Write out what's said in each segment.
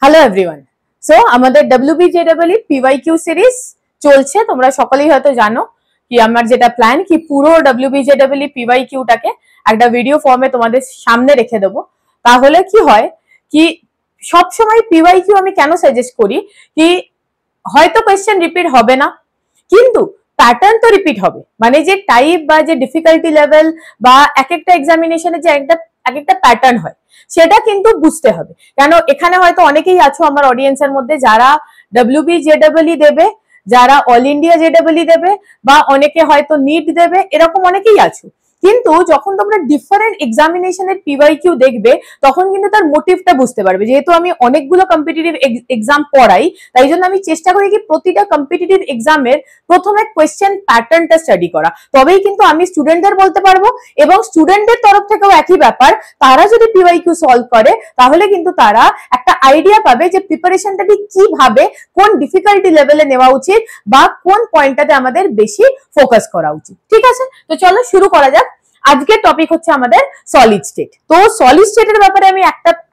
Hello everyone. So আমাদের WBJEE PYQ series চলছে, তোমরা সকলেই হয়তো জানো কি আমার যেটা প্ল্যান কি পুরো WBJEE PYQ টাকে একটা ভিডিও ফর্মে তোমাদের সামনে রেখে দেবো। তাহলে কি হয় কি সব সময় PYQ আমি কেন সাজেস্ট করি কি হয়তো কোয়েশ্চেন রিপিট হবে না কিন্তু প্যাটার্ন তো রিপিট হবে, মানে যে টাইপ বা যে ডিফিকাল্টি লেভেল বা এক একটা এক্সামিনেশনে যে এক একটা প্যাটার্ন হয় সেটা কিন্তু বুঝতে হবে। কেন এখানে হয়তো অনেকেই আছো আমার অডিয়েন্সের মধ্যে যারা WBJEE দেবে, যারা অল ইন্ডিয়া JEE দেবে বা অনেকে হয়তো নিট দেবে, এরকম অনেকেই আছো। কিন্তু যখন তোমরা ডিফারেন্ট এক্সামিনেশনের PYQ দেখবে তখন কিন্তু তার মোটিভটা বুঝতে পারবে। যেহেতু আমি অনেকগুলো কম্পিটিটিভ এক্সাম পড়াই তাই জন্য আমি চেষ্টা করি কি প্রতিটা কম্পিটিটিভ এক্সামের প্রথমে কোয়েশ্চেন প্যাটার্নটা স্টাডি করা, তবেই কিন্তু আমি স্টুডেন্টদের বলতে পারবো এবং স্টুডেন্টদের তরফ থেকেও একই ব্যাপার, তারা যদি PYQ সলভ করে তাহলে কিন্তু তারা একটা আইডিয়া পাবে যে প্রিপারেশনটা ঠিক কিভাবে কোন ডিফিকাল্টি লেভেলে নেওয়া উচিত বা কোন পয়েন্টটাতে আমাদের বেশি ফোকাস করা উচিত। ঠিক আছে, তো চলো শুরু করা যাক। আজকের টপিক হচ্ছে আমাদের সলিড স্টেট। তো সলিড স্টেটের ব্যাপারে আমি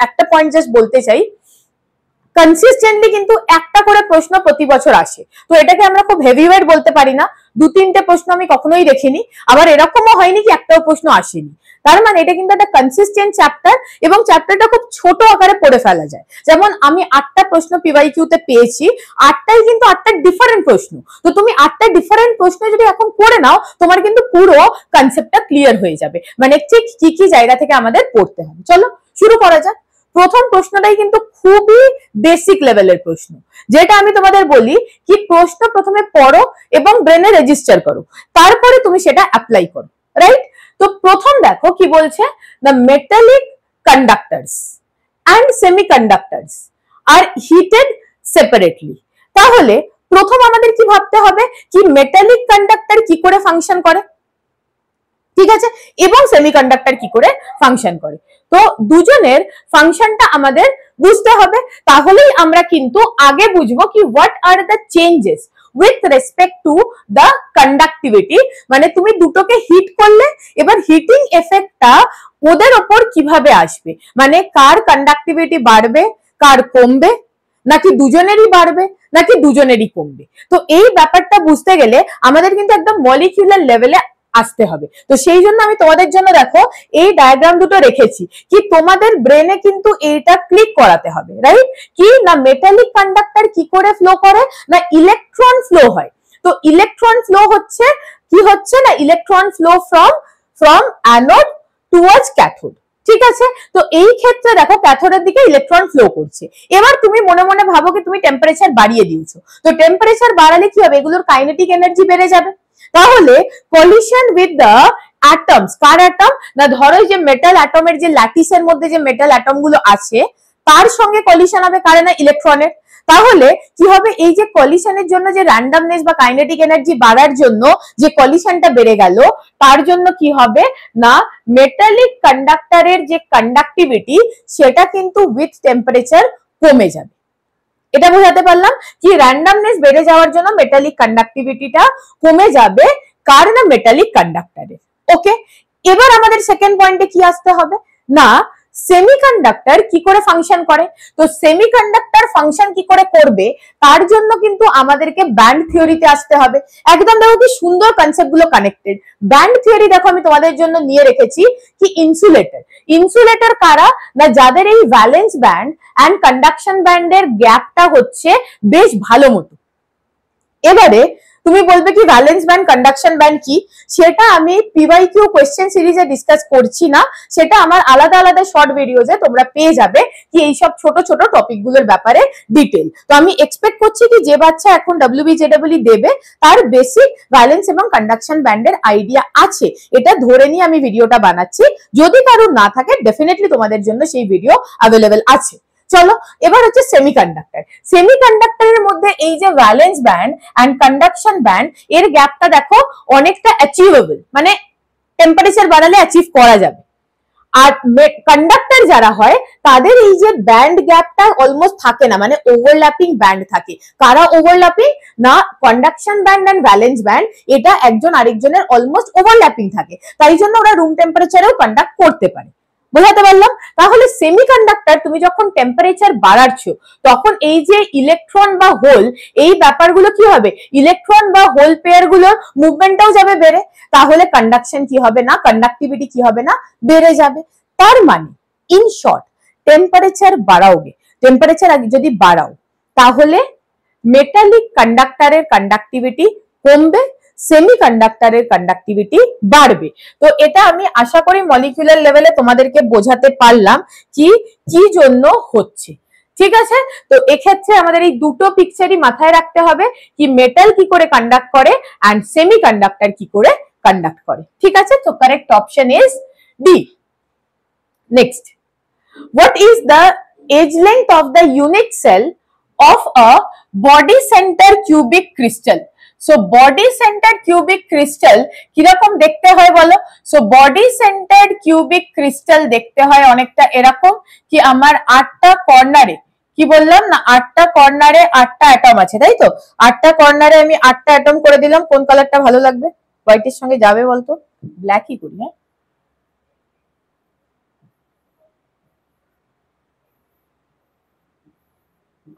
একটা পয়েন্ট জাস্ট বলতে চাই, কনসিস্টেন্টলি কিন্তু একটা করে প্রশ্ন প্রতি বছর আসে, তো এটাকে আমরা খুব হেভি ওয়েট বলতে পারি না। 2-3টে প্রশ্ন আমি কখনোই দেখিনি, আবার এরকমও হয়নি কি একটাও প্রশ্ন আসেনি। তার মানে এটা কিন্তু একটা কনসিস্টেন্ট চ্যাপ্টার এবং চ্যাপ্টারটা খুব ছোট আকারে পড়ে ফেলা যায়। যেমন আমি 8টা প্রশ্ন PYQ তে পেয়েছি, 8টাই কিন্তু 8টা ডিফারেন্ট প্রশ্ন। তো তুমি 8টা ডিফারেন্ট প্রশ্ন যদি এখন পড়ে নাও তোমার কিন্তু পুরো কনসেপ্টটা ক্লিয়ার হয়ে যাবে, মানে ঠিক কি কি জায়গা থেকে আমাদের পড়তে হবে। চলো শুরু করা যাক। প্রথম প্রশ্নটাই কিন্তু খুবই বেসিক লেভেলের প্রশ্ন, যেটা আমি তোমাদের বলি কি প্রশ্ন প্রথমে পড়ো এবং ব্রেনে রেজিস্টার করো, তারপরে তুমি সেটা অ্যাপ্লাই করো, রাইট? তো প্রথম দেখো কি বলছে, the metallic conductors and semiconductors are heated separately. তাহলে প্রথম আমাদের কি ভাবতে হবে কি মেটালিক কন্ডাক্টর কি করে ফাংশন করে, ঠিক আছে, এবং সেমিকন্ডাক্টর কি করে ফাংশন করে। তো দুজনের ফাংশনটা আমাদের বুঝতে হবে, তাহলেই আমরা কিন্তু আগে বুঝবো কি what are the changes with respect to the conductivity. মানে তুমি দুটোকে হিট করলে এবার হিটিং এফেক্টটা ওদের ওপর কিভাবে আসবে, মানে কার কন্ডাক্টিভিটি বাড়বে কার কমবে, নাকি দুজনেরই বাড়বে নাকি দুজনেরই কমবে। তো এই ব্যাপারটা বুঝতে গেলে আমাদের কিন্তু একদম মলিকিউলার লেভেলে আসতে হবে। তো সেই জন্য আমি তোমাদের জন্য দেখো এই ডায়াগ্রাম দুটো রেখেছি কি তোমাদের ব্রেনে কিন্তু এইটা ক্লিক করাতে হবে, রাইট? কি না মেটালিক কন্ডাক্টর কি করে ফ্লো করে না ইলেকট্রন ফ্লো হয়। তো ইলেকট্রন ফ্লো হচ্ছে কি হচ্ছে না electron flow from anode towards cathode, ঠিক আছে। তো এই ক্ষেত্রে দেখো ক্যাথোডের দিকে ইলেকট্রন ফ্লো করছে। এবার তুমি মনে মনে ভাবো কি তুমি টেম্পারেচার বাড়িয়ে দিয়েছো, তো টেম্পারেচার বাড়ালে কি হবে, এগুলোর কাইনেটিক এনার্জি বেড়ে যাবে। তাহলে collision with the atoms, car atom না ধরো যে মেটাল অ্যাটমের যে ল্যাটিসের মধ্যে যে মেটাল অ্যাটম গুলো আছে তার সঙ্গে কলিশন হবে কার না ইলেকট্রনের। তাহলে কি হবে, এই যে কলিশনের জন্য যে র্যান্ডমনেস বা কাইনেটিক এনার্জি বাড়ার জন্য যে কলিশনটা বেড়ে গেল তার জন্য কি হবে না মেটালিক কন্ডাক্টরের যে কন্ডাক্টিভিটি সেটা কিন্তু উইথ টেম্পারেচার কমে যাবে। এটা বোঝাতে পারলাম কি র্যান্ডমনেস বেড়ে যাওয়ার জন্য মেটালিক কন্ডাক্টিভিটিটা কমে যাবে কার না মেটালিক কন্ডাক্টরের। ওকে, এবার আমাদের সেকেন্ড পয়েন্টে কি আসতে হবে না সেমিকন্ডাক্টর কি করে ফাংশন করে। তো সেমিকন্ডাক্টর ফাংশন কি করে করবে তার জন্য কিন্তু আমাদেরকে ব্যান্ড থিওরিতে আসতে হবে। একদম দেখো কি সুন্দর কনসেপ্ট গুলো কানেক্টেড। ব্যান্ড থিওরি দেখো আমি তোমাদের জন্য নিয়ে রেখেছি কি ইনসুলেটর। ইনসুলেটর কারা না যাদের এই ভ্যালেন্স ব্যান্ড এন্ড কন্ডাকশন ব্যান্ডের গ্যাপটা হচ্ছে বেশ ভালো মতো। এবারে তুমি বলবে কি ভ্যালেন্স ব্যান্ড কন্ডাকশন ব্যান্ড কি, সেটা আমি PYQ কোয়েশ্চেন সিরিজে ডিসকাস করছি না, সেটা আমার আলাদা আলাদা শর্ট ভিডিওজে তোমরা পেয়ে যাবে কি এই সব ছোট ছোট টপিক গুলোর ব্যাপারে ডিটেল। তো আমি এক্সপেক্ট করছি কি যে বাচ্চা এখন WBJEE দেবে তার বেসিক ভ্যালেন্স এবং কন্ডাকশন ব্যান্ডের আইডিয়া আছে, এটা ধরে নিয়ে আমি ভিডিওটা বানাচ্ছি। যদি কারোর না থাকে ডেফিনেটলি তোমাদের জন্য সেই ভিডিও অ্যাভেলেবেল আছে। চলো এবার হচ্ছে সেমিকন্ডাক্টর। সেমিকন্ডাক্টরের মধ্যে এই যে valence band and conduction band এর গ্যাপটা দেখো অনেকটা অ্যাচিভেবল, মানে টেম্পারেচার বাড়ালে অ্যাচিভ করা যাবে। আর কন্ডাক্টর যারা হয় তাদের এই যে ব্যান্ড গ্যাপটা অলমোস্ট থাকে না, মানে ওভারল্যাপিং ব্যান্ড থাকে। কারা ওভারল্যাপিং না conduction band and valence band, এটা একজন আরেকজনের অলমোস্ট ওভারল্যাপিং থাকে, তাই জন্য ওরা রুম টেম্পারেচারেও কন্ডাক্ট করতে পারে। বোঝাতে পারলাম? তাহলে সেমিকন্ডাক্টর তুমি যখন টেম্পারেচার বাড়াচ্ছ তখন এই যে ইলেকট্রন বা হোল এই ব্যাপারগুলো কি হবে, ইলেকট্রন বা হোল পেয়ার গুলোর মুভমেন্টটাও যাবে বেড়ে, তাহলে কন্ডাকশন কি হবে না, কন্ডাক্টিভিটি কি হবে না, বেড়ে যাবে। তার মানে ইন শর্ট টেম্পারেচার বাড়াওগে, টেম্পারেচার যদি বাড়াও তাহলে মেটালিক কন্ডাক্টরের কন্ডাক্টিভিটি কমবে, সেমিকন্ডাক্টরের কন্ডাক্টিভিটি বাড়বে। তো এটা আমি আশা করি মলিকিউলার লেভেলে তোমাদেরকে বোঝাতে পারলাম কি কি জন্য হচ্ছে। ঠিক আছে, তো এক্ষেত্রে আমাদের এই দুটো পিকচারই মাথায় রাখতে হবে কি মেটাল কি করে কন্ডাক্ট করে এন্ড সেমিকন্ডাক্টর কি করে কন্ডাক্ট করে। ঠিক আছে, তো correct option is D. Next, what is the age length of the unit cell of a body center cubic crystal? So body centered cubic crystal কিরকম দেখতে হয় বলো? So body centered cubic crystal দেখতে হয় অনেকটা এরকম কি আমার 8টা কর্নারে, কি বললাম না 8টা কর্নারে 8টা অ্যাটম আছে, তাই তো? 8টা কর্নারে আমি 8টা অ্যাটম করে দিলাম। কোন কালারটা ভালো লাগবে? হোয়াইটের সঙ্গে যাবে বলতো? ব্ল্যাকই করি। হ্যাঁ,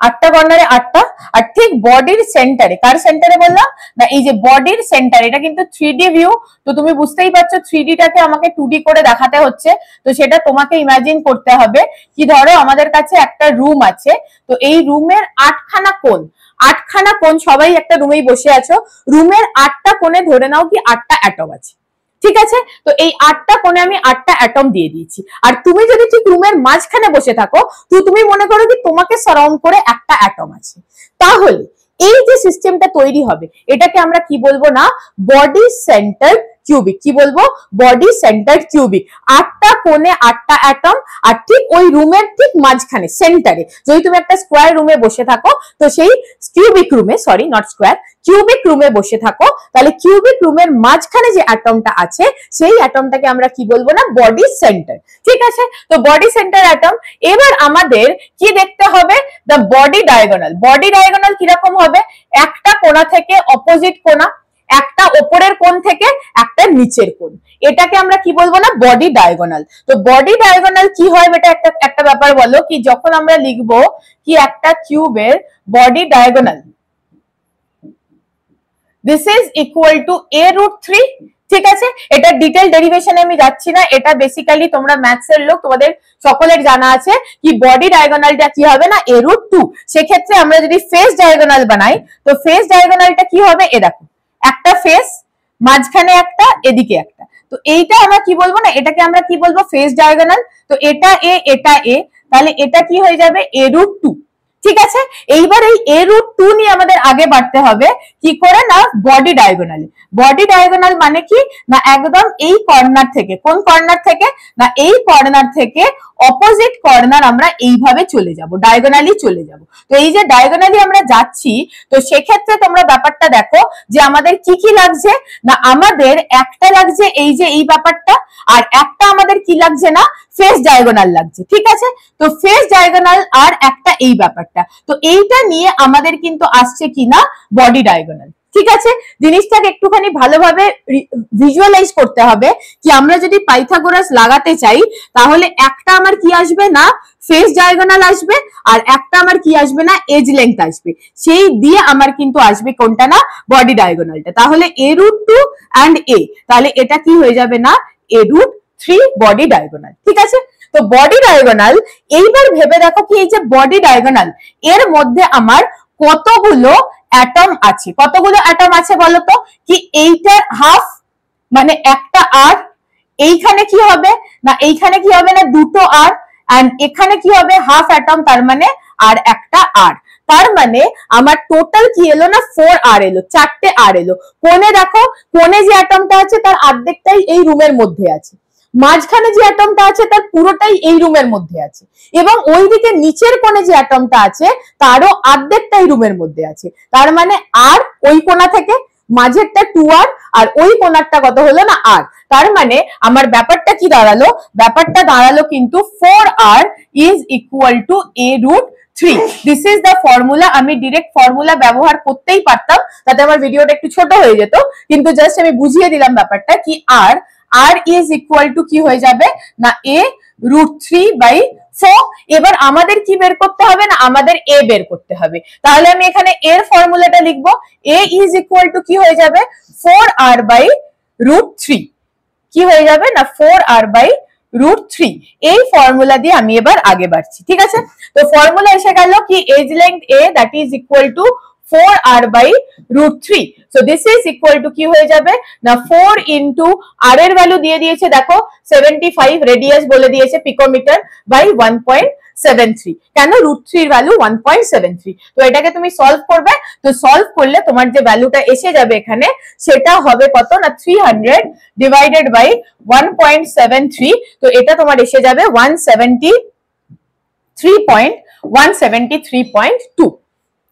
8টা কর্নারে 8টা, আর ঠিক বডির সেন্টারে, কার সেন্টারে বললাম না এই যে বডির সেন্টার, এটা কিন্তু 3D ভিউ, তো তুমি বুঝতেই পারছো 3D টাকে আমাকে 2D করে দেখাতে হচ্ছে, তো সেটা তোমাকে ইমাজিন করতে হবে কি ধরো আমাদের কাছে একটা রুম আছে, তো এই রুমের 8খানা কোণ, 8খানা কোণ, সবাই একটা রুমেই বসে আছো, রুমের 8টা কোণে ধরে নাও কি 8টা অ্যাটম আছে। ঠিক আছে, তো এই 8টা কোণে আমি 8টা অ্যাটম দিয়ে দিয়েছি, আর তুমি যদি ঠিক রুমের মাঝখানে বসে থাকো তো তুমি মনে করো কি তোমাকে সারাউন্ড করে একটা অ্যাটম আছে, তাহলে এই যে সিস্টেমটা তৈরি হবে এটাকে আমরা কি বলবো না বডি সেন্টার কিউবিক, কি বলবো বডি সেন্টার কিউবিক। 8টা কোণে 8টা অ্যাটম, আর ঠিক ওই রুমের ঠিক মাঝখানে সেন্টারে, যদি তুমি একটা স্কোয়ার রুমে বসে থাকো তো সেই কিউবিক রুমে, সরি নট স্কোয়ার, কিউবিক রুমে বসে থাকো, তাহলে কিউবিক রুমের মাঝখানে যে অ্যাটমটা আছে সেই অ্যাটমটাকে আমরা কি বলবো না বডি সেন্টার। ঠিক আছে, তো বডি সেন্টার অ্যাটম। এবার আমাদের কি দেখতে হবে, the body diagonal. Body diagonal কিরকম হবে, একটা কোণা থেকে অপোজিট কোণা, একটা ওপরের কোণ থেকে একটা নিচের কোণ, এটাকে আমরা কি বলবো না বডি ডায়াগোনাল। তো বডি ডায়াগোনাল কি হয় এটা একটা ব্যাপার বলো, কি যখন আমরা লিখবো কি একটা কিউবের body diagonal this is equal to a root 3, ঠিক আছে, এটা ডিটেইল ডেরিভেশনে আমি যাচ্ছি না, এটা বেসিক্যালি তোমরা ম্যাথস এর লোক তোমাদের সকলের জানা আছে কি বডি ডায়াগোনালটা কি হবে না a root 2। সেক্ষেত্রে আমরা যদি ফেস ডায়াগোনাল বানাই তো ফেস ডায়াগোনালটা কি হবে, এ দেখো একটা ফেস, মাঝখানে একটা, এদিকে একটা, তো এইটা আমরা কি বলবো না এটাকে আমরা কি বলবো ফেস ডায়াগোনাল। তো এটা এ এটা এ, তাহলে এটা কি হয়ে যাবে a root 2। ঠিক আছে, এইবার এই a root 2 নিয়ে আমাদের আগে বাড়তে হবে কি করে না বডি ডায়াগোনালে। বডি ডায়াগোনাল মানে কি না একদম এই কর্নার থেকে, কোন কর্নার থেকে না এই কর্নার থেকে অপোজিট কর্নার আমরা এইভাবে চলে যাব, ডায়াগোনালি চলে যাব। তো এই যে ডায়াগোনালি আমরা যাচ্ছি, তো সেক্ষেত্রে তোমরা ব্যাপারটা দেখো যে আমাদের কি কি লাগছে না আমাদের একটা লাগছে এই যে এই ব্যাপারটা, আর একটা আমাদের কি লাগছে না ফেস ডায়াগোনাল লাগছে। ঠিক আছে, তো ফেস ডায়াগোনাল আর একটা এই ব্যাপারটা, তো এইটা নিয়ে আমাদের কিন্তু আসছে কি না বডি ডায়াগোনাল। ঠিক আছে, জিনিসটাকে একটুখানি ভালোভাবে ভিজুয়ালাইজ করতে হবে কি আমরা যদি পাইথাগোরাস লাগাতে চাই তাহলে একটা আমার কি আসবে না ফেস ডায়াগোনাল আসবে, আর একটা আমার কি আসবে না এজ লেংথ আসবে, সেই দিয়ে আমার কিন্তু আসবে কোনটা না বডি ডায়াগোনালটা। তাহলে a root 2 and a, তাহলে এটা কি হয়ে যাবে না a root 3 বডি ডায়াগোনাল। ঠিক আছে, তো বডি ডায়াগোনাল, এইবার ভেবে দেখো কি এই যে বডি ডায়াগোনাল এর মধ্যে আমার কতগুলো অ্যাটম আছে, কতগুলো অ্যাটম আছে বলতো কি এইটার হাফ মানে একটা আর, এইখানে কি হবে না এইখানে কি হবে না দুটো আর, এন্ড এখানে কি হবে হাফ অ্যাটম, তার মানে আর একটা আর, তার মানে আমার টোটাল কি এলো না 4 আর এলো, 4টে আর এলো। কোণে দেখো, কোণে যে অ্যাটমটা আছে তার অর্ধেকটাই এই রুমের মধ্যে আছে, মাঝখানে যে অ্যাটমটা আছে তার পুরোটাই এই রুমের মধ্যে আছে, এবং ওইদিকে নিচের কোণে যে অ্যাটমটা আছে তারও অর্ধেকটাই রুমের মধ্যে আছে, তার মানে আর ওই কোণা থেকে মাঝেরটা 2 আর ওই কোণারটা কত হলো না আর, তার মানে আমার ব্যাপারটা কি দাঁড়ালো, ব্যাপারটা দাঁড়ালো কিন্তু 4r is equal to a root 3। This is the formula. আমি ডিরেক্ট ফর্মুলা ব্যবহার করতেই পারতাম, তাতে আমার ভিডিওটা একটু ছোট হয়ে যেত, কিন্তু জাস্ট আমি বুঝিয়ে দিলাম ব্যাপারটা কি আর আর ইজ ইকুয়াল টু কি হয়ে যাবে না a √3/4। এবার আমাদের কি বের করতে হবে না আমাদের a বের করতে হবে। তাহলে আমি এখানে এর ফর্মুলাটা লিখবো, a ইজ ইকুয়াল টু কি হয়ে যাবে 4r/√3, কি হয়ে যাবে না 4r/√3। এই ফর্মুলা দিয়ে আমি এবার আগে বাড়ছি, ঠিক আছে। তো ফর্মুলা এসে গেল কি edge length a that is equal to 4r/√3। So this is equal to কি হয়ে যাবে না 4 ইনটু r এর ভ্যালু দিয়ে দিয়েছে দেখো 75, রেডিয়াস বলে দিয়েছে পিকোমিটার বাই 1.73। কেন √3 এর ভ্যালু 1.73। তো এটাকে তুমি সলভ করবে, তো সলভ করলে তোমার যে ভ্যালুটা এসে যাবে এখানে সেটা হবে কত না 300 ডিভাইডেড বাই 1.73। তো এটা তোমার এসে যাবে 173.2।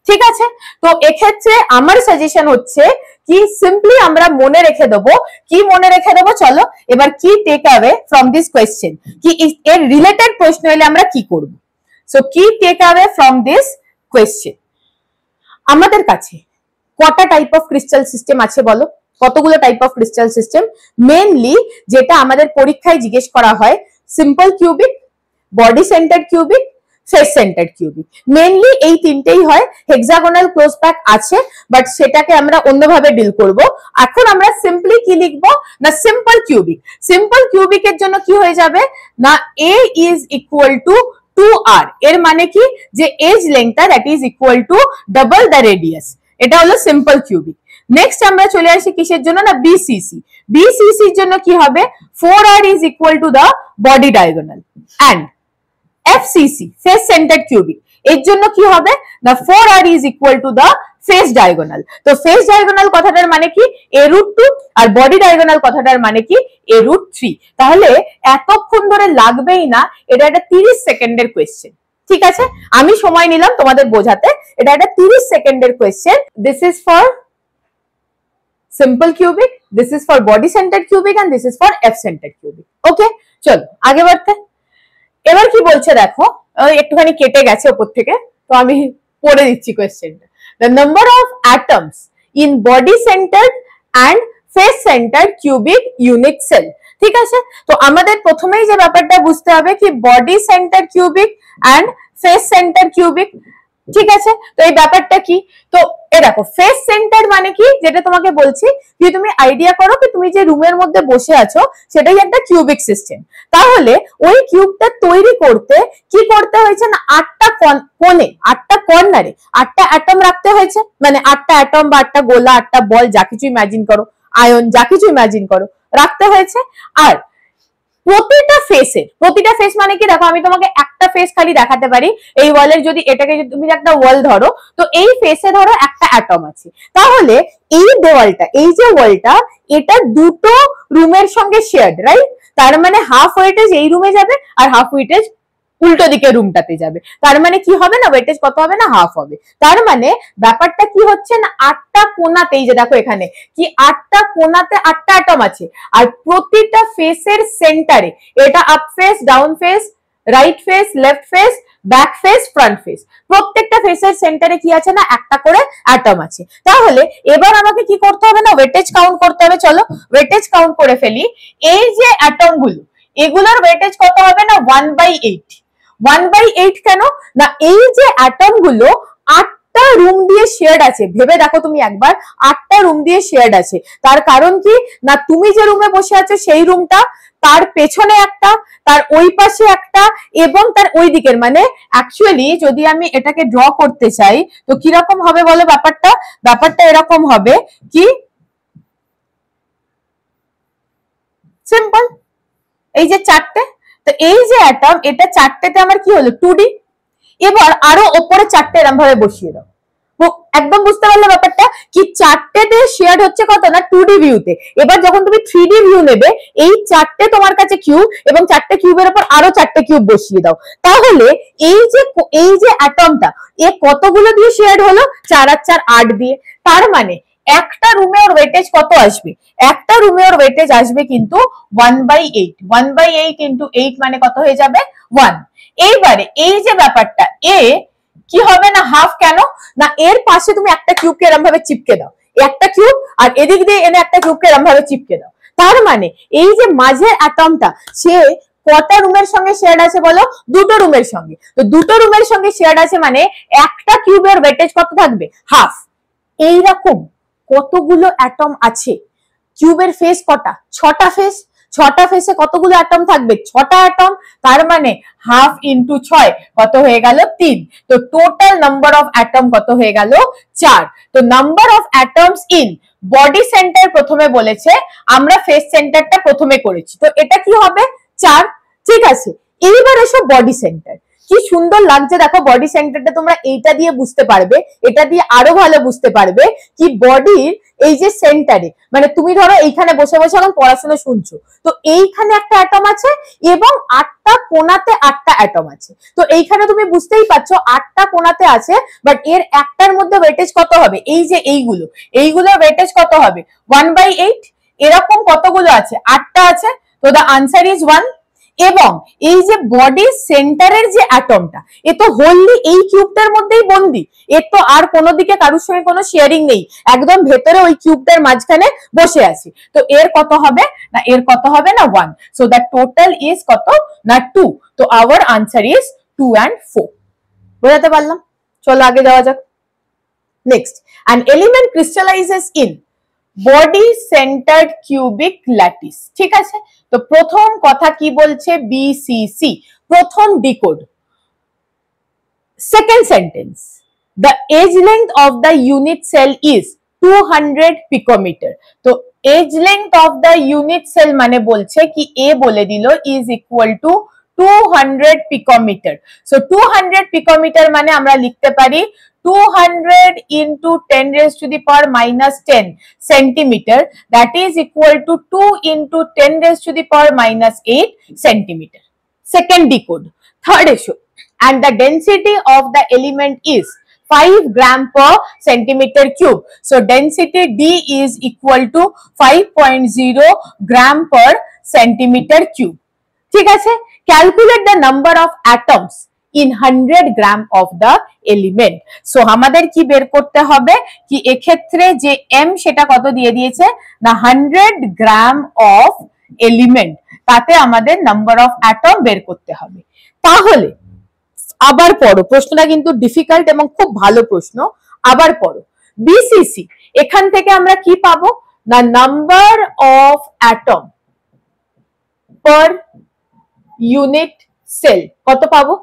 ঠিক আছে। তো এক্ষেত্রে আমার সাজেশন হচ্ছে কি সিম্পলি আমরা মনে রেখে দেবো, কি মনে রেখে দেবো চলো এবার কি take away from this question, কি এর রিলেটেড প্রশ্ন এলে আমরা কি করব। সো কি take away from this question, আমাদের কাছে কটা টাইপ অফ ক্রিস্টাল সিস্টেম আছে বলো, কতগুলো type of crystal system. Mainly যেটা আমাদের পরীক্ষায় জিজ্ঞেস করা হয় simple cubic, body centred cubic, face centered cubic, mainly এই তিনটেই হয়। হেক্সাগোনাল ক্লোজ প্যাক আছে বাট সেটাকে আমরা অন্যভাবে ডিল করব। এখন আমরা সিম্পলি কি লিখবো না সিম্পল কিউবিক। সিম্পল কিউবিকের জন্য কি হয়ে যাবে না a is equal two 2r, এর মানে কি যে এজ লেংথটা that is equal to double the radius, এটা হলো সিম্পল কিউবিক। নেক্সট আমরা চলে আসি কিসের জন্য না বিসিসি। বিসিসি এর জন্য কি হবে 4r is equal to the body diagonal and FCC face centered cubic এর জন্য কি হবে না 4r is equal to the face diagonal. তো ফেস ডায়াগোনাল কথাটার মানে কি a√2 আর বডি ডায়াগোনাল কথাটার মানে কি a√3। তাহলে এতক্ষণ ধরে লাগবেই না, এটা একটা 30 সেকেন্ডের কোয়েশ্চেন, ঠিক আছে। আমি সময় নিলাম তোমাদের বোঝাতে, এটা একটা 30 সেকেন্ডের question. This is for simple cubic, this is for body centred cubic and this is for F centred cubic. Okay চলো আগে বাড়তে। এবার কি বলছে দেখো, একটুখানি কেটে গেছে উপর থেকে, তো আমি পড়ে দিচ্ছি কোয়েশ্চেনটা। The number of atoms in body centered and face centered cubic unit cell, ঠিক আছে। তো আমাদের প্রথমেই যে ব্যাপারটা বুঝতে হবে কি body center cubic and face center cubic, ঠিক আছে। তো এই ব্যাপারটা কি, তো এ দেখো ফেস সেন্টার মানে কি যেটা তোমাকে বলছি যে তুমি আইডিয়া করো কি তুমি যে রুমের মধ্যে বসে আছো সেটাই একটা কিউবিক সিস্টেম। তাহলে ওই কিউবটা তৈরি করতে কি করতে হয়েছে না 8টা কোণে 8টা কর্নারে 8টা অ্যাটম রাখতে হয়েছে, মানে 8টা অ্যাটম বা 8টা গোলা 8টা বল যা কিছু ইমাজিন করো, আয়ন যা কিছু ইমাজিন করো রাখতে হয়েছে। আর প্রতিটা ফেস মানে কি দেখো আমি তোমাকে একটা ফেস খালি দেখাতে পারি, এই ওয়ালের যদি এটাকে তুমি একটা ওয়াল ধরো তো এই ফেসে ধরো একটা অ্যাটম আছে, তাহলে এই দেওয়ালটা এই যে ওয়ালটা এটা দুটো রুমের সঙ্গে শেয়ার্ড, রাইট। তার মানে হাফ ওয়েটেজ এই রুমে যাবে আর হাফ ওয়েটেজ উল্টো দিকে রুমটাতে যাবে, তার মানে কি হবে না ওয়েটেজ কত হবে না হাফ হবে। তার মানে ব্যাপারটা কি হচ্ছে না 8টা কোণাতে, এই যে দেখো এখানে কি 8টা কোণাতে 8টা অ্যাটম আছে আর প্রতিটা ফেসের সেন্টারে এটা up face, down face, right face, left face, back face, front face, প্রত্যেকটা ফেসের সেন্টারে কি আছে না একটা করে অ্যাটম আছে। তাহলে এবার আমাকে কি করতে হবে না ওয়েটেজ কাউন্ট করতে হবে। চলো ওয়েটেজ কাউন্ট করে ফেলি। এই যে অ্যাটম গুলো এগুলোর ওয়েটেজ কত হবে না 1/8। 1/8 কেন না এই যে অ্যাটম গুলো 8টা রুম দিয়ে শেয়ার্ড আছে, ভেবে দেখো তুমি একবার 8টা রুম দিয়ে শেয়ার্ড আছে। তার কারণ কি না তুমি যে রুমে বসে আছো সেই রুমটা, তার পেছনে একটা, তার ওই পাশে একটা এবং তার ওই দিকের, মানে অ্যাকচুয়ালি যদি আমি এটাকে ড্র করতে চাই তো কিরকম হবে বলো ব্যাপারটা, ব্যাপারটা এরকম হবে কি সিম্পল এই যে 4টে, তো এই যে অ্যাটম এটা 4টেতে আমার কি হলো 2D, এবার আরো উপরে 4টে এরকম ভাবে বসিয়ে দাও। একদম বুঝতে পারলে ব্যাপারটা কি 4টেতে শেয়ার্ড হচ্ছে কত না 2D ভিউতে। এবার যখন তুমি 3D ভিউ নেবে এই 4টে তোমার কাছে কিউব এবং 4টে কিউবের উপর আরো 4টে কিউব বসিয়ে দাও, তাহলে এই যে অ্যাটমটা এ কতগুলো দিয়ে শেয়ার্ড হলো 4 আর 4 8 দিয়ে। তার মানে একটা রুমে ওর ওয়েটেজ কত আসবে, একটা রুমে ওর ওয়েটেজ আসবে কিন্তু 1/8। 1/8 ইন্টু 8 মানে কত হয়ে যাবে 1। এইবারে এই যে ব্যাপারটা এ কি হবে না হাফ, কেন না এর পাশে তুমি একটা কিউবকে এরকম ভাবে চিপকে দাও, একটা কিউব আর এদিক দিয়ে এনে একটা কিউবকে এরকম ভাবে চিপকে দাও, তার মানে এই যে মাঝের অ্যাটমটা সে কটা রুমের সঙ্গে শেয়ার আছে বলো? দুটো রুমের সঙ্গে। তো দুটো রুমের সঙ্গে শেয়ার আছে মানে একটা কিউবের ওয়েটেজ কত থাকবে? হাফ। এইরকম কতগুলো অ্যাটম আছে? কিউবের ফেস কটা? 6টা ফেস। 6টা ফেসে কতগুলো অ্যাটম থাকবে? 6টা অ্যাটম। তার মানে হাফ ইন্টু 6 কত হয়ে গেল? 3। তো টোটাল নাম্বার অফ অ্যাটম কত হয়ে গেল? 4। তো number of atoms in body centre প্রথমে বলেছে, আমরা ফেস সেন্টারটা প্রথমে করেছি, তো এটা কি হবে? 4। ঠিক আছে, এইবার এসো বডি সেন্টার। কি সুন্দর লাগছে দেখো বডি সেন্টারটা, তোমরা এইটা দিয়ে বুঝতে পারবে, এটা দিয়ে আরো ভালো বুঝতে পারবে কি বডির এই যে সেন্টারে, মানে তুমি ধরো এইখানে বসে বসে এখন পড়াশোনা শুনছো, তো এইখানে একটা অ্যাটম আছে এবং 8টা কোণাতে 8টা অ্যাটম আছে। তো এইখানে তুমি বুঝতেই পারছো 8টা কোণাতে আছে, বাট এর একটার মধ্যে ওয়েটেজ কত হবে? এই যে এইগুলোর ওয়েটেজ কত হবে? 1/8। এরকম কতগুলো আছে? 8টা আছে। তো দ্য আনসার ইজ 1। এবং এই যে বডি সেন্টারের যে অ্যাটমটা, এ তো হোললি এই কিউবটার মধ্যেই বন্দি, এর তো আর কোনো দিকে কারোর সঙ্গে কোনো শেয়ারিং নেই, একদম ভেতরে ওই কিউবটার মাঝখানে বসে আছে। তো এর কত হবে? না এর কত হবে? না 1। সো দ্য টোটাল ইজ কত? না 2। তো আওয়ার আনসার ইজ 2 and 4। বোঝাতে পারলাম? চলো আগে যাওয়া যাক। Next, an element crystallizes in body centred cubic lattice. ঠিক আছে, তো প্রথম কথা কি বলছে? বিসিসি, প্রথম decode. Second sentence, the edge length of the unit cell is 200 picometre. তো edge length of the unit cell মানে বলছে কি, এ বলে দিল ইজ ইকুয়াল টু 200 পিকোমিটার। সো 200 পিকোমিটার মানে আমরা লিখতে পারি 200 into 10 raised to the power minus 10 centimeter, that is equal to 2 into 10 raised to the power minus 8 centimeter. Second decode. Third issue, and the density of the element is 5 gram per centimeter cube. So density D is equal to 5.0 gram per centimeter cube. ঠিক আছে, calculate the number of atoms in 100 gram of the element. So আমাদের কি বের করতে হবে কি এক্ষেত্রে যে m সেটা কত দিয়ে দিয়েছে না 100 গ্রাম অফ এলিমেন্ট, তাতে আমাদের নাম্বার অফ অ্যাটম বের করতে হবে। তাহলে আবার পড়ো, প্রশ্নটা কিন্তু ডিফিকাল্ট এবং খুব ভালো প্রশ্ন, আবার পড়ো। বিসিসি, এখান থেকে আমরা কি পাবো না number of atom per unit cell কত পাবো?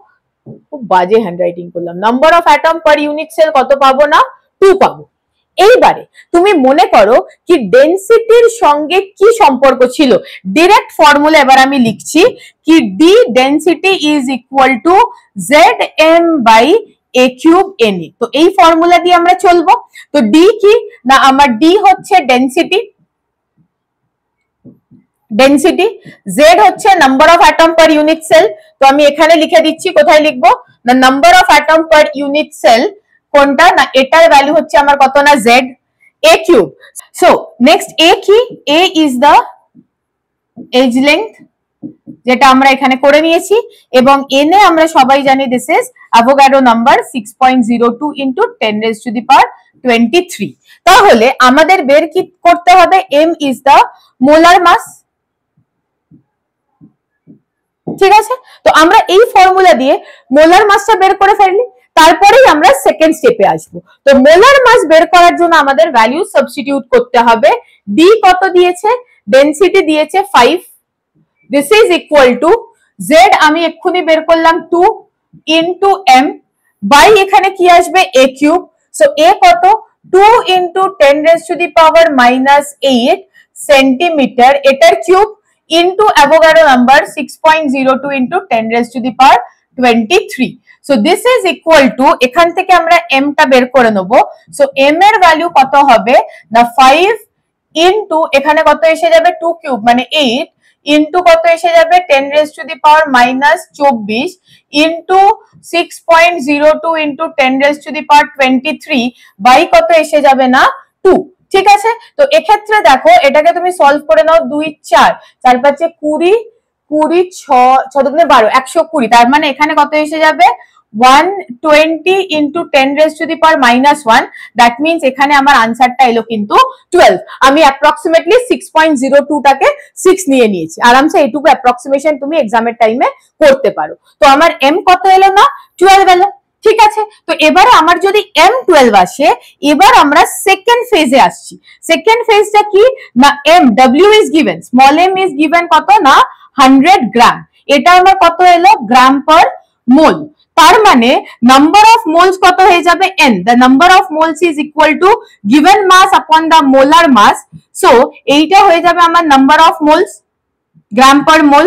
খুব বাজে হ্যান্ডরাইটিং করলাম। Number of atom per unit cell কত পাবো না 2 পাবো। এইবারে তুমি মনে করো কি ডেনসিটির সঙ্গে কি সম্পর্ক ছিল, ডাইরেক্ট ফর্মুলা এবার আমি লিখছি কি D density is equal to Zm by a cube Na। তো এই ফর্মুলা দিয়ে আমরা চলবো। তো ডি কি না আমার ডি হচ্ছে ডেনসিটি, ডেনসিটি, জেড হচ্ছে number of atom per unit cell. তো আমি এখানে লিখে দিচ্ছি, কোথায় লিখবো না number of atom per unit cell কোনটা না এটার ভ্যালু হচ্ছে আমার কত না Z A cube. So next A কি, A is the edge length যেটা আমরা এখানে করে নিয়েছি, এবং এন এ আমরা সবাই জানি this is Avogadro number 6.02 into 10 raised to the power 23। তাহলে আমাদের বের কি করতে হবে? M is the molar mass. ঠিক আছে, তো আমরা এই ফর্মুলা দিয়ে মোলার মাসটা বের করে ফেললি, তারপরেই আমরা সেকেন্ড স্টেপে আসবো। তো মোলার মাস বের করার জন্য আমাদের ভ্যালু সাবস্টিটিউট করতে হবে। ডি কত দিয়েছে? ডেনসিটি দিয়েছে 5, this is equal to Z আমি এক্ষুনি বের করলাম 2 ইনটু এম বাই এখানে কি আসবে এ কিউব। সো এ কত 2 into 10 raised to the power minus 8 centimetre, এটার cube into Avogadro number 6.02 into 10 raised to the power 23. So this is equal to, এখান থেকে আমরা m টা বের করে নেব। সো m এর ভ্যালু কত হবে না 5 into এখানে কত এসে যাবে 2 কিউব মানে 8 into কত এসে যাবে 10 raised to the power minus 24 into 6.02 into 10 raised to the power 23 by কত এসে যাবে না 2। ঠিক আছে, তো এক্ষেত্রে দেখো এটাকে তুমি সলভ করে নাও 2 4 4 5 20 20 6 6 12 120, তার মানে এখানে কত এসে যাবে 120 into 10 raised to the power -1, that means এখানে আমার আনসারটা এলো কিন্তু 12। আমি অ্যাপ্রক্সিমেটলি 6.02 টাকে 6 নিয়ে নিয়েছি। আরামসে এইটুকু অ্যাপ্রক্সিমেশন তুমি এক্সামের টাইমে করতে পারো। তো আমার এম কত এলো না 12 এলো, ঠিক আছে। তো এবারে আমার যদি M12 আসে, এবার আমরা সেকেন্ড ফেজে আসছি। সেকেন্ড ফেজটা কি না, W is given, small m is given কত না 100 গ্রাম, এটা আমার কত এলো গ্রাম পার মোল। তার মানে নাম্বার অফ মোলস কত হয়ে যাবে n, the number of moles is equal to given mass upon the molar mass, so এইটা হয়ে যাবে আমার নাম্বার অফ মোলস গ্রাম পার মোল।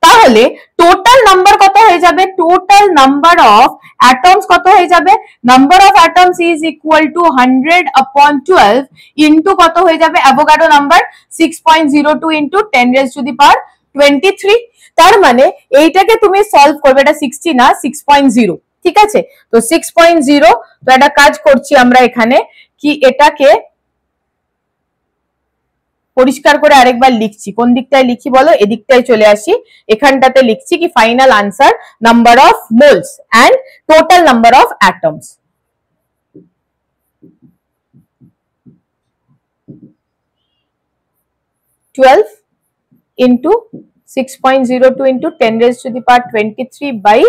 তাহলে টোটাল নাম্বার কত হয়ে যাবে, টোটাল নাম্বার অফ অ্যাটমস কত হয়ে যাবে, number of atoms is equal two 100 upon 12 into কত হয়ে যাবে Avogadro number 6.02 into 10 raised to the power 23। তার মানে এইটাকে তুমি সলভ করবে, এটা 60 না 6.0, ঠিক আছে। তো 6.0, তো একটা কাজ করছি আমরা এখানে কি এটাকে পরিষ্কার করে আরেকবার লিখছি। কোন দিকটায় লিখি বলো, এদিকটায় চলে আসি। এখানটাতে লিখছি কি final answer number of moles and total number of atoms. Twelve into 6.02 into 10 raised to the power 23 by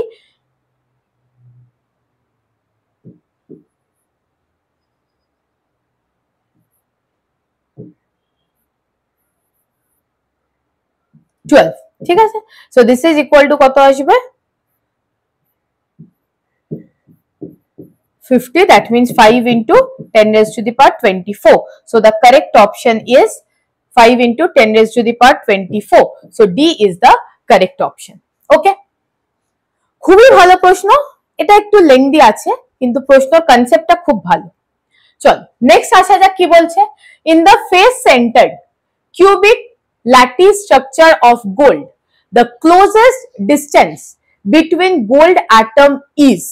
12, ঠিক আছে। So this is equal two কত আসবে 50, that means 5 into 10 raised to the power 24. So the correct option is 5 into 10 raised to the power 24. So D is the correct option. Okay, খুবই ভালো প্রশ্ন, এটা একটু lengthy আছে কিন্তু প্রশ্নের কনসেপ্টটা খুব ভালো। চল নেক্সট আসা যাক কি বলছে, in the face centred cubic lattice structure of gold, the closest distance between gold atom is,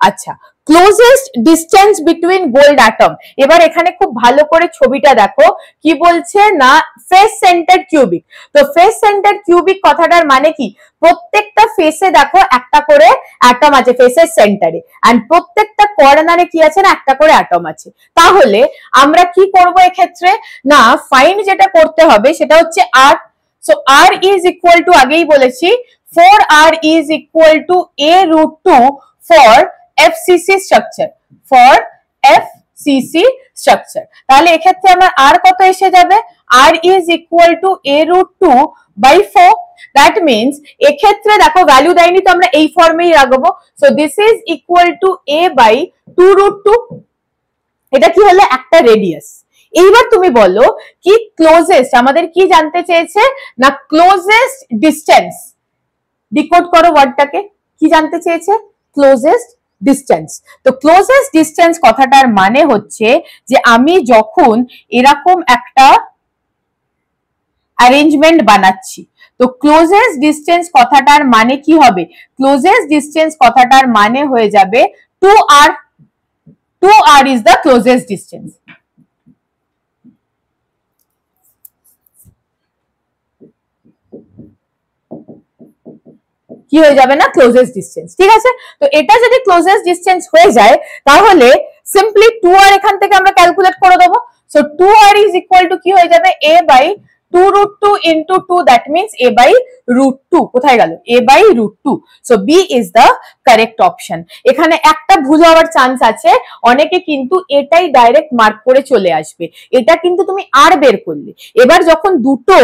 আচ্ছা closest distance between gold atom। এবার এখানে খুব ভালো করে ছবিটা দেখো, কি বলছে না ফেস সেন্টার্ড কিউবিক। তো ফেস সেন্টার্ড কিউবিক কথাটার মানে কি, প্রত্যেকটা ফেসে দেখো একটা করে অ্যাটম আছে ফেসের সেন্টারে, এন্ড প্রত্যেকটা কর্নারে কি আছে না একটা করে অ্যাটম আছে। তাহলে আমরা কি করব এক্ষেত্রে না, ফাইন্ড যেটা করতে হবে সেটা হচ্ছে R। So R is equal to, আগেই বলেছি 4R is equal to A√2 for FCC structure, for FCC structure। তাহলে এক্ষেত্রে আমার R কত এসে যাবে, R is equal to A√2 by 4, that means এক্ষেত্রে দেখো ভ্যালু দেয়নি তো আমরা এই ফর্মেই রাখবো। So this is equal two A by 2√2, এটা কি হলো একটা রেডিয়াস। এইবার তুমি বলো কি ক্লোজেস্ট, আমাদের কি জানতে চেয়েছে না ক্লোজেস্ট ডিসটেন্স, ডিকোড করো ওয়ার্ডটাকে, কি জানতে চেয়েছে ক্লোজেস্ট ডিসটেন্স। তো ক্লোজেস্ট ডিসটেন্স কথাটার মানে হচ্ছে যে আমি যখন এরকম একটা অ্যারেঞ্জমেন্ট বানাচ্ছি, তো ক্লোজেস্ট ডিসটেন্স কথাটার মানে কি হবে, ক্লোজেস্ট ডিসটেন্স কথাটার মানে হয়ে যাবে 2R, 2R is the closest distance। কি হয়ে যাবে না ক্লোজেস্ট ডিসটেন্স, ঠিক আছে। তো এটা যদি ক্লোজেস্ট ডিসটেন্স হয়ে যায় তাহলে সিম্পলি 2R এখান থেকে আমরা ক্যালকুলেট করে দেবো। So 2R is equal to কি হয়ে যাবে A by 2√2 into 2, that means A by √2, কোথায় গেল A by √2। So B is the correct option। এখানে একটা ভুল হওয়ার চান্স আছে, অনেকে কিন্তু এটাই ডাইরেক্ট মার্ক করে চলে আসবে, এটা কিন্তু তুমি আর বের করলে। এবার যখন দুটো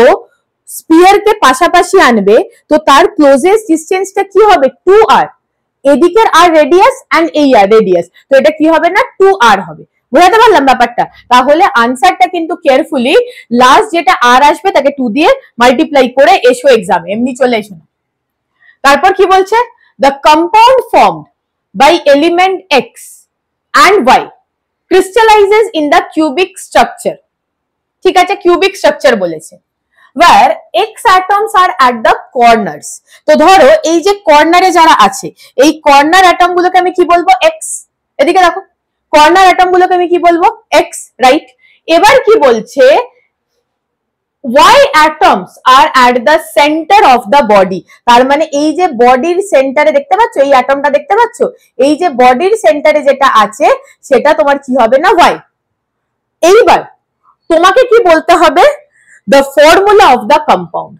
স্পিয়ারকে পাশাপাশি আনবে তো তার ক্লোজেস্ট ডিসটেন্সটা কি হবে 2R, এদিকের আর রেডিয়াস এন্ড এই আর রেডিয়াস, তো এটা কি হবে না 2R হবে। বুঝতে পারলাম ব্যাপারটা? তাহলে আনসারটা কিন্তু কেয়ারফুলি লাস্ট যেটা আর আসবে তাকে 2 দিয়ে মাল্টিপ্লাই করে এসো এক্সামে, এমনি চলে এসো না। তারপর কি বলছে, the compound formed by element X and Y crystallizes in the cubic structure, ঠিক আছে কিউবিক স্ট্রাকচার বলেছে, where X atoms are at the corners। তো ধরো এই যে কর্নারে যারা আছে, এই কর্নার অ্যাটম গুলোকে আমি কি বলবো X, এদিকে দেখো কর্নার অ্যাটম গুলোকে আমি কি বলবো X, রাইট। এবার কি বলছে why atoms are at the center of the body, তার মানে এই যে বডির সেন্টারে দেখতে পাচ্ছ, এই অ্যাটমটা দেখতে পাচ্ছ, এই যে বডির সেন্টারে যেটা আছে সেটা তোমার কি হবে না why। এইবার তোমাকে কি বলতে হবে, the formula of the compound।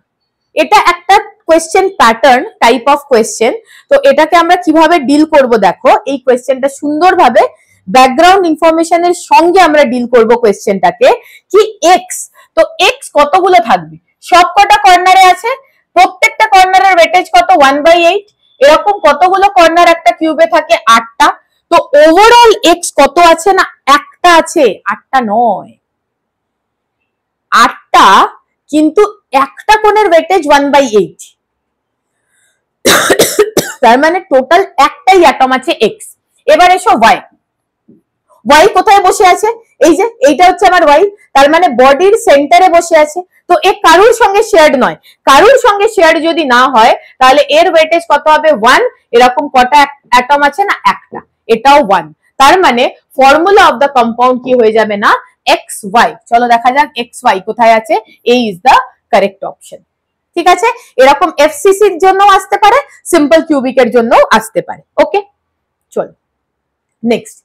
এটা একটা question pattern type of question. তো এটাকে আমরা কিভাবে ডিল করব দেখো, এই কোয়েশ্চেনটা সুন্দরভাবে ব্যাকগ্রাউন্ড ইনফরমেশনের সঙ্গে আমরা ডিল করব কোয়েশ্চেনটাকে। কি এক্স, তো এক্স কতগুলো থাকবে, সবকটা কর্নারে আছে, প্রত্যেকটা কর্নারের ওয়েটেজ কত 1/8, এরকম কতগুলো কর্নার একটা কিউবে থাকে 8টা। তো ওভারঅল এক্স কত আছে না একটা আছে, 8টা নয়, 8টা, কিন্তু একটা কোণের ওয়েটেজ 1/8, তার মানে টোটাল একটাই অ্যাটম আছে এক্স। এবার এসো ওয়াই, ওয়াই কোথায় বসে আছে, এই যে এইটা হচ্ছে আমার ওয়াই, তার মানে বডির সেন্টারে বসে আছে। তো এ কারুর সঙ্গে শেয়ার্ড নয়, কারুর সঙ্গে শেয়ার্ড যদি না হয় তাহলে এর ওয়েটেজ কত হবে 1, এরকম কটা অ্যাটম আছে না একটা, এটাও 1, তার মানে ফর্মুলা অফ দ্য কম্পাউন্ড কি হয়ে যাবে না এক্স ওয়াই। চলো দেখা যাক এক্স ওয়াই কোথায় আছে, এই ইজ দ্য কারেক্ট অপশন। ঠিক আছে, এরকম এফসিসির জন্য আসতে পারে, সিম্পল কিউবিকের জন্য আসতে পারে। ওকে চলো next,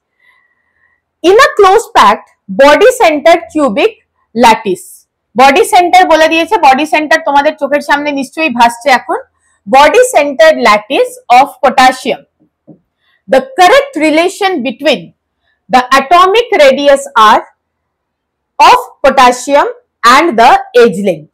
in a close packed body centered cubic lattice, body centre বলে দিয়েছে, বডি সেন্টার তোমাদের চোখের সামনে নিশ্চয়ই ভাসছে এখন, body centered lattice of potassium, the correct relation between the atomic radius r of potassium and the edge length।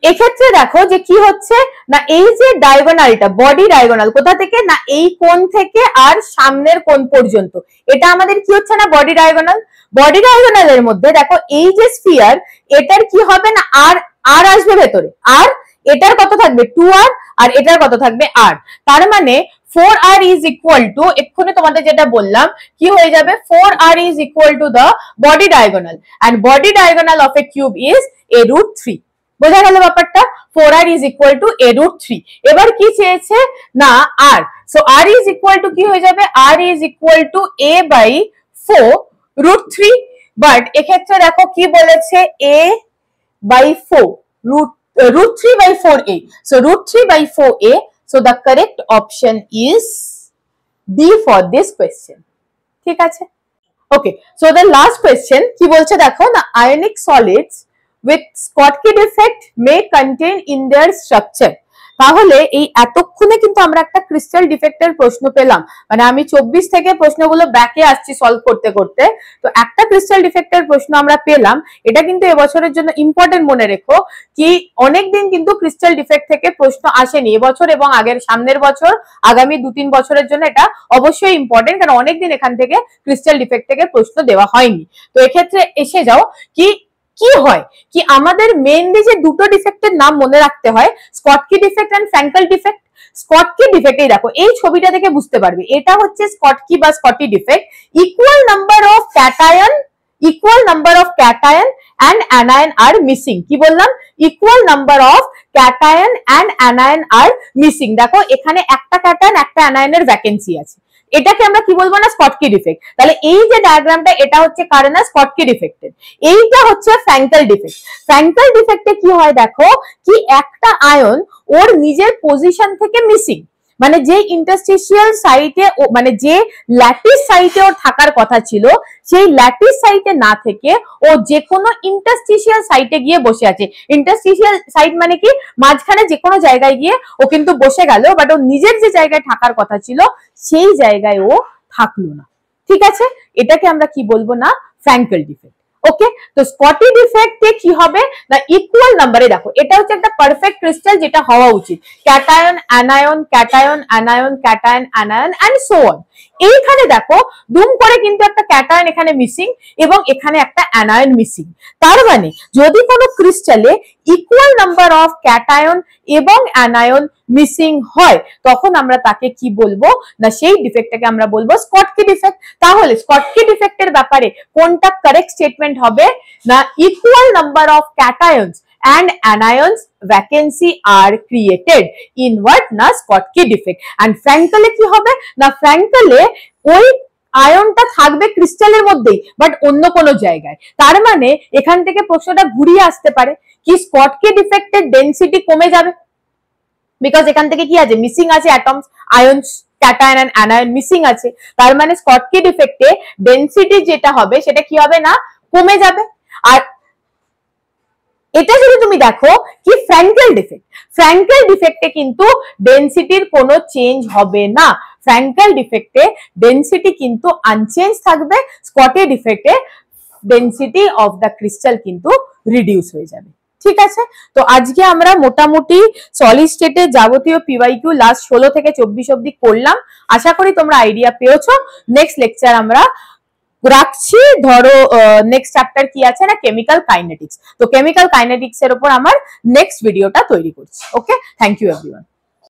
এক্ষেত্রে দেখো যে কি হচ্ছে না, এই যে ডায়াগোনালটা, বডি ডায়াগোনাল কোথা থেকে না এই কোণ থেকে আর সামনের কোণ পর্যন্ত, এটা আমাদের কি হচ্ছে না বডি ডায়াগোনাল। বডি ডায়াগোনালের মধ্যে দেখো এই যে স্ফিয়ার, এটার কি হবে না আর আর আসবে ভেতরে, আর এটার কত থাকবে 2r, আর এটার কত থাকবে r, তার মানে 4r is equal to, এক্ষুনি তোমাদের যেটা বললাম কি হয়ে যাবে, 4r is equal to the body diagonal, and body diagonal of a cube is a√3। বোঝা গেল ব্যাপারটা, 4r is equal to a√3। এবার কি চেয়েছে না r, so r is equal to কি হয়ে যাবে, r is equal to a/4√3, but এক্ষেত্রে দেখো কি বলেছে a/4 √3/4a, so √3/4a, so the correct option is D for this question। ঠিক আছে, okay, so the last question কি বলছে দেখো না, ionic solids with Schottky defect may contain in their structure। তাহলে এই এতক্ষণে কিন্তু আমরা একটা ক্রিস্টাল ডিফেক্টের প্রশ্ন পেলাম, মানে আমি 24 থেকে প্রশ্নগুলো ব্যাকে আসছি সলভ করতে করতে, তো একটা ক্রিস্টাল ডিফেক্টের প্রশ্ন আমরা পেলাম। এটা কিন্তু এবছরের জন্য ইম্পর্টেন্ট মনে রেখো, কি অনেকদিন কিন্তু ক্রিস্টাল ডিফেক্ট থেকে প্রশ্ন আসেনি এবছর এবং আগের সামনের বছর, আগামী 2-3 বছরের জন্য এটা অবশ্যই ইম্পর্টেন্ট, কারণ অনেকদিন এখান থেকে ক্রিস্টাল ডিফেক্ট থেকে প্রশ্ন দেওয়া হয়নি। তো এক্ষেত্রে এসে যাও কি কি হয়, কি আমাদের মেইনলি যে দুটো ডিফেক্টের নাম মনে রাখতে হয়, Schottky defect and Frenkel defect. Schottky defect, এই দেখো এই ছবিটা দেখে বুঝতে পারবে এটা হচ্ছে স্কটকি বা Scotty defect. Equal number of cation and anion are missing। কি বললাম, equal number of cation and anion are missing। দেখো এখানে একটা ক্যাটায়ন একটা অ্যানায়নের ভ্যাকেন্সি আছে, এটাকে আমরা কি বলবো না স্কটকি ডিফেক্ট। তাহলে এই যে ডায়াগ্রামটা এটা হচ্ছে কারণ না স্কটকি ডিফেক্টের, এইটা হচ্ছে ফ্র্যাঙ্কেল ডিফেক্ট। ফ্র্যাঙ্কেল ডিফেক্টে কি হয় দেখো, কি একটা আয়ন ওর নিজের পজিশন থেকে মিসিং, মানে যে ইন্টারস্টিশিয়াল সাইটে মানে যে ল্যাটিস সাইটে ওর থাকার কথা ছিল সেই ল্যাটিস সাইটে না থেকে ও যে কোনো ইন্টারস্টিশিয়াল সাইটে গিয়ে বসে আছে। ইন্টারস্টিশিয়াল সাইট মানে কি, মাঝখানে যে কোনো জায়গায় গিয়ে ও কিন্তু বসে গেল, বাট ও নিজের যে জায়গায় থাকার কথা ছিল সেই জায়গায় ও থাকলো না। ঠিক আছে, এটাকে আমরা কি বলবো না ফ্র্যাঙ্কেল ডিফেক্ট। ওকে, তো স্কটি ডিফেক্টে কি হবে না ইকুয়াল নাম্বারে, দেখো এটা হচ্ছে একটা পারফেক্ট ক্রিস্টাল যেটা হওয়া উচিত, cation anion cation anion cation anion and so on. এইখানে দেখো দুম করে কিন্তু একটা ক্যাটায়ন এখানে মিসিং এবং এখানে একটা অ্যানায়ন মিসিং। তার মানে যদি কোনো ক্রিস্টালে ইকুয়াল নাম্বার অফ ক্যাটায়ন এবং অ্যানায়ন মিসিং হয় তখন আমরা তাকে কি বলবো না সেই ডিফেক্টটাকে আমরা বলবো স্কটকি ডিফেক্ট। তাহলে স্কটকি ডিফেক্টের ব্যাপারে কোনটা কারেক্ট স্টেটমেন্ট হবে না equal number of cations and anions vacancy are created in what na Schottky defect। and Frankel কি হবে না Frankel ওই আয়নটা থাকবে ক্রিস্টালের মধ্যেই বাট অন্য কোনো জায়গায়। তার মানে এখান থেকে প্রশ্নটা ঘুরিয়ে আসতে পারে কি স্কটকি ডিফেক্টের ডেনসিটি কমে যাবে, বিকজ এখান থেকে কি আছে মিসিং আছে atoms, ions, cation and anion missing আছে। তার মানে স্কটকি ডিফেক্টে ডেনসিটি যেটা হবে সেটা কি হবে না, কমে যাবে। আর এটা যদি তুমি দেখো কি ফ্র্যাঙ্কেল ডিফেক্ট, ফ্র্যাঙ্কেল ডিফেক্টে কিন্তু ডেনসিটির কোনো চেঞ্জ হবে না, ফ্র্যাঙ্কেল ডিফেক্টে ডেনসিটি কিন্তু আনচেঞ্জ থাকবে, স্কটকি ডিফেক্টে ডেনসিটি অফ দ্য ক্রিস্টাল কিন্তু রিডিউস হয়ে যাবে। ঠিক আছে, তো আজকে আমরা মোটামুটি সলিড স্টেটে যাবতীয় পিওয়াইকিউ লাস্ট 16 থেকে 24 অবধি করলাম। আশা করি তোমরা আইডিয়া পেয়েছো। নেক্সট লেকচার আমরা রাখছি, ধরো নেক্সট চ্যাপ্টার কি আছে না কেমিক্যাল কাইনেটিক্স, তো কেমিক্যাল কাইনেটিক্স এর উপর আমার নেক্সট ভিডিওটা তৈরি করছি। ওকে, থ্যাংক ইউ এভরিওয়ান।